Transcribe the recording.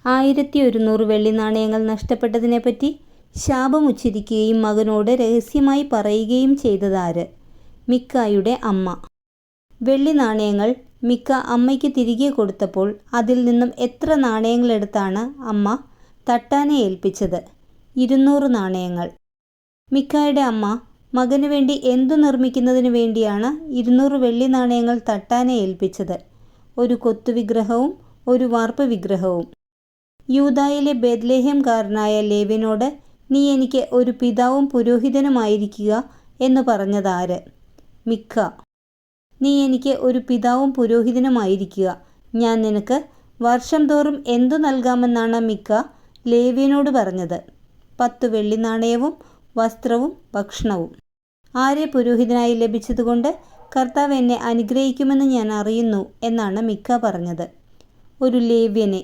1100 വെള്ളി നാണയങ്ങൾ നഷ്ടപ്പെട്ടതിനെപ്പറ്റി ശാപമുച്ചരിക്കുകയും മകനോട് രഹസ്യമായി പറയുകയും ചെയ്തതാര്? മിക്കായുടെ അമ്മ. വെള്ളി നാണയങ്ങൾ മിക്ക അമ്മയ്ക്ക് തിരികെ കൊടുത്തപ്പോൾ അതിൽ നിന്നും എത്ര നാണയങ്ങളെടുത്താണ് അമ്മ തട്ടാനെ ഏൽപ്പിച്ചത്? 200 നാണയങ്ങൾ. മിക്കായുടെ അമ്മ മകന് വേണ്ടി എന്തു നിർമ്മിക്കുന്നതിന് വേണ്ടിയാണ് 200 വെള്ളി നാണയങ്ങൾ തട്ടാനെ ഏൽപ്പിച്ചത്? ഒരു കൊത്തുവിഗ്രഹവും ഒരു വാർപ്പ് വിഗ്രഹവും. യൂദായിലെ ബേത്ലഹേംകാരനായ ലേവ്യനോട് നീ എനിക്ക് ഒരു പിതാവും പുരോഹിതനുമായിരിക്കുക എന്ന് പറഞ്ഞതാര്? മിക്ക. നീ എനിക്ക് ഒരു പിതാവും പുരോഹിതനുമായിരിക്കുക, ഞാൻ നിനക്ക് വർഷം തോറും എന്തു നൽകാമെന്നാണ് മിക്ക ലേവ്യനോട് പറഞ്ഞത്? 10 വെള്ളി നാണയവും വസ്ത്രവും ഭക്ഷണവും. ആരെ പുരോഹിതനായി ലഭിച്ചതുകൊണ്ട് കർത്താവ് എന്നെ അനുഗ്രഹിക്കുമെന്ന് ഞാൻ അറിയുന്നു എന്നാണ് മിക്ക പറഞ്ഞത്. ഒരു ലേവ്യനെ.